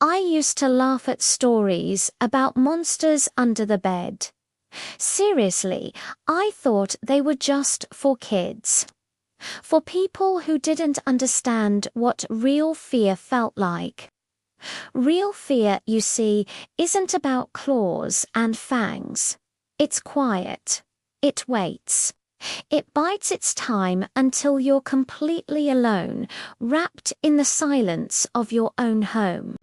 I used to laugh at stories about monsters under the bed. Seriously, I thought they were just for kids. For people who didn't understand what real fear felt like. Real fear, you see, isn't about claws and fangs. It's quiet. It waits. It bides its time until you're completely alone, wrapped in the silence of your own home.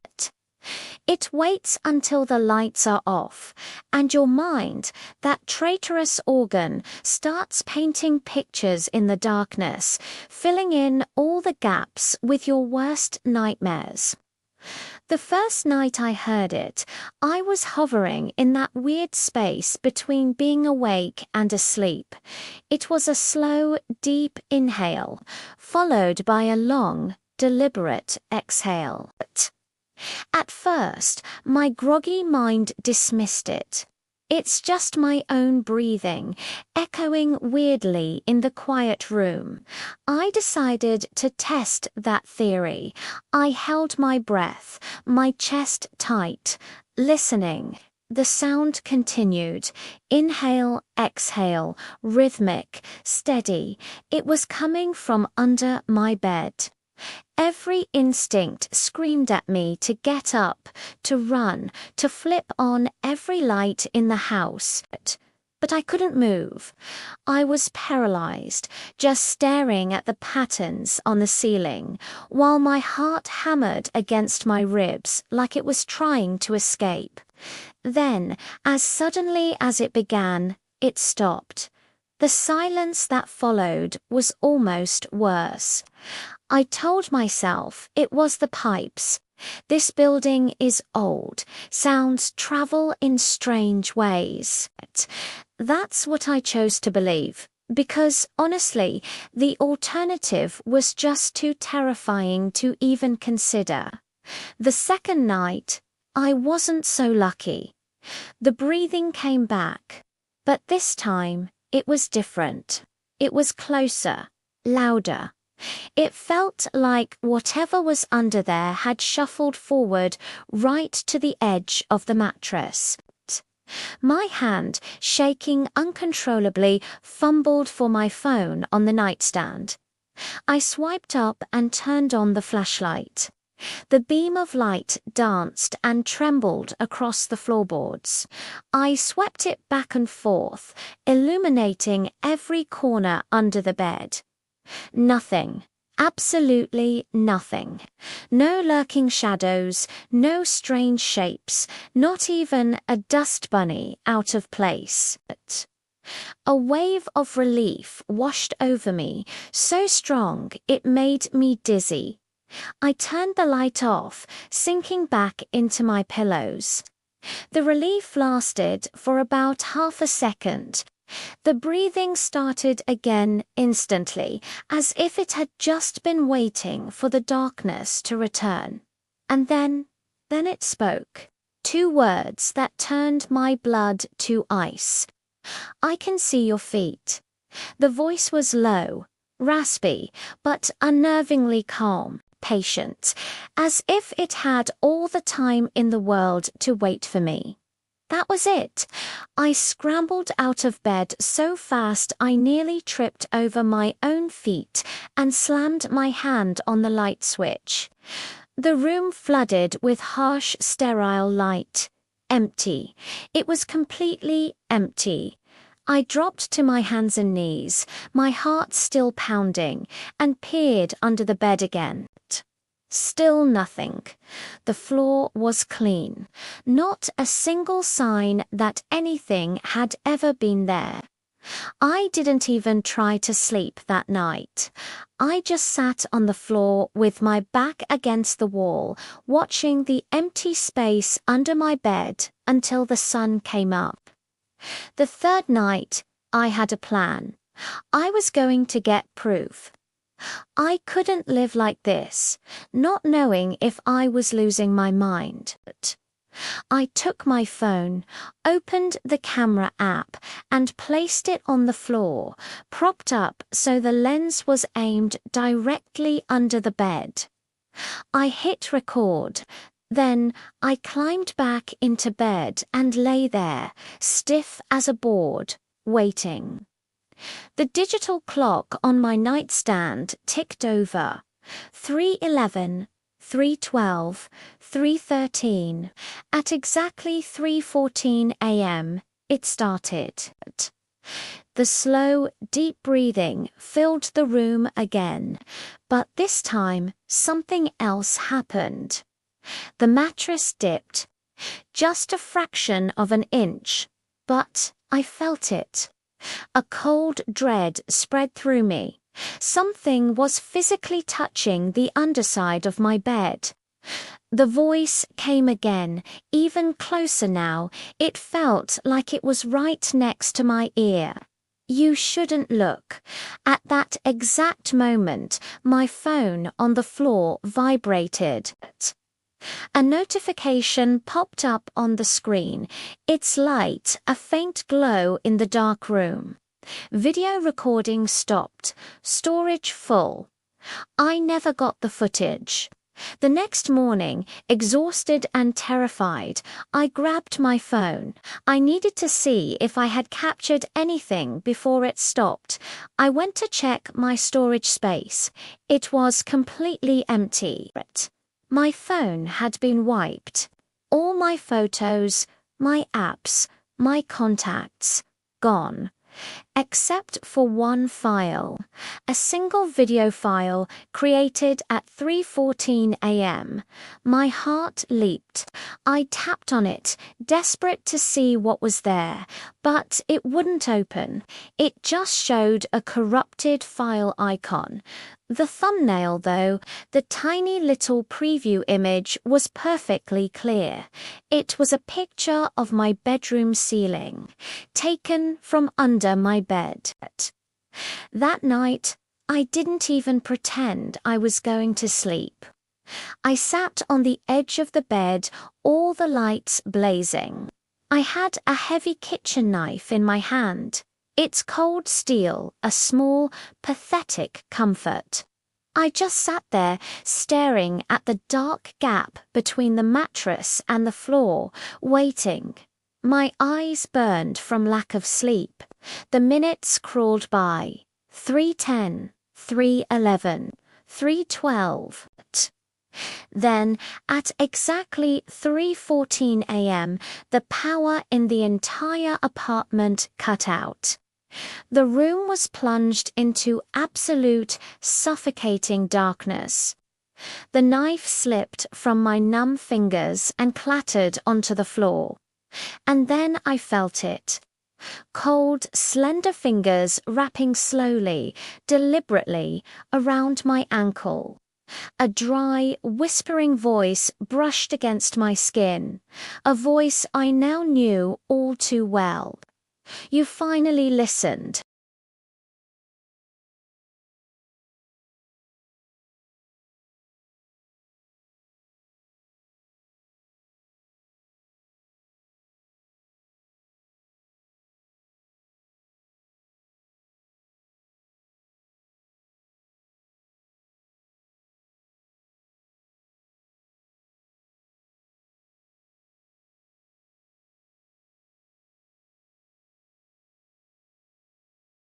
It waits until the lights are off, and your mind, that traitorous organ, starts painting pictures in the darkness, filling in all the gaps with your worst nightmares. The first night I heard it, I was hovering in that weird space between being awake and asleep. It was a slow, deep inhale, followed by a long, deliberate exhale. At first, my groggy mind dismissed it. It's just my own breathing, echoing weirdly in the quiet room. I decided to test that theory. I held my breath, my chest tight, listening. The sound continued. Inhale, exhale, rhythmic, steady. It was coming from under my bed. Every instinct screamed at me to get up, to run, to flip on every light in the house. But I couldn't move. I was paralyzed, just staring at the patterns on the ceiling, while my heart hammered against my ribs like it was trying to escape. Then, as suddenly as it began, it stopped. The silence that followed was almost worse. I told myself it was the pipes. This building is old. Sounds travel in strange ways. That's what I chose to believe, because honestly, the alternative was just too terrifying to even consider. The second night, I wasn't so lucky. The breathing came back, but this time it was different. It was closer, louder. It felt like whatever was under there had shuffled forward right to the edge of the mattress. My hand, shaking uncontrollably, fumbled for my phone on the nightstand. I swiped up and turned on the flashlight. The beam of light danced and trembled across the floorboards. I swept it back and forth, illuminating every corner under the bed. Nothing. Absolutely nothing. No lurking shadows, no strange shapes, not even a dust bunny out of place. A wave of relief washed over me, so strong it made me dizzy. I turned the light off, sinking back into my pillows. The relief lasted for about half a second. The breathing started again instantly, as if it had just been waiting for the darkness to return. And then it spoke. 2 words that turned my blood to ice. "I can see your feet." The voice was low, raspy, but unnervingly calm, patient, as if it had all the time in the world to wait for me. That was it. I scrambled out of bed so fast I nearly tripped over my own feet and slammed my hand on the light switch. The room flooded with harsh, sterile light. Empty. It was completely empty. I dropped to my hands and knees, my heart still pounding, and peered under the bed again. Still nothing. The floor was clean. Not a single sign that anything had ever been there. I didn't even try to sleep that night. I just sat on the floor with my back against the wall, watching the empty space under my bed until the sun came up. The third night, I had a plan. I was going to get proof. I couldn't live like this, not knowing if I was losing my mind. I took my phone, opened the camera app, and placed it on the floor, propped up so the lens was aimed directly under the bed. I hit record. Then I climbed back into bed and lay there, stiff as a board, waiting. The digital clock on my nightstand ticked over. 3:11, 3:12, 3:13. At exactly 3:14 a.m., it started. The slow, deep breathing filled the room again, but this time something else happened. The mattress dipped, just a fraction of an inch, but I felt it. A cold dread spread through me. Something was physically touching the underside of my bed. The voice came again, even closer now. It felt like it was right next to my ear. You shouldn't look. At that exact moment, my phone on the floor vibrated. A notification popped up on the screen. Its light, a faint glow in the dark room. Video recording stopped. Storage full. I never got the footage. The next morning, exhausted and terrified, I grabbed my phone. I needed to see if I had captured anything before it stopped. I went to check my storage space. It was completely empty. My phone had been wiped. All my photos, my apps, my contacts, gone. Except for one file, a single video file created at 3:14 a.m. My heart leaped. I tapped on it, desperate to see what was there, but it wouldn't open. It just showed a corrupted file icon. The thumbnail, though, the tiny little preview image, was perfectly clear. It was a picture of my bedroom ceiling, taken from under my bed. That night, I didn't even pretend I was going to sleep. I sat on the edge of the bed, all the lights blazing. I had a heavy kitchen knife in my hand. Its cold steel, a small, pathetic comfort. I just sat there, staring at the dark gap between the mattress and the floor, waiting. My eyes burned from lack of sleep. The minutes crawled by. 3:10, 3:11, 3:12. Then, at exactly 3:14 a.m., the power in the entire apartment cut out. The room was plunged into absolute, suffocating darkness. The knife slipped from my numb fingers and clattered onto the floor. And then I felt it. Cold, slender fingers wrapping slowly, deliberately, around my ankle. A dry, whispering voice brushed against my skin, a voice I now knew all too well. "You finally listened."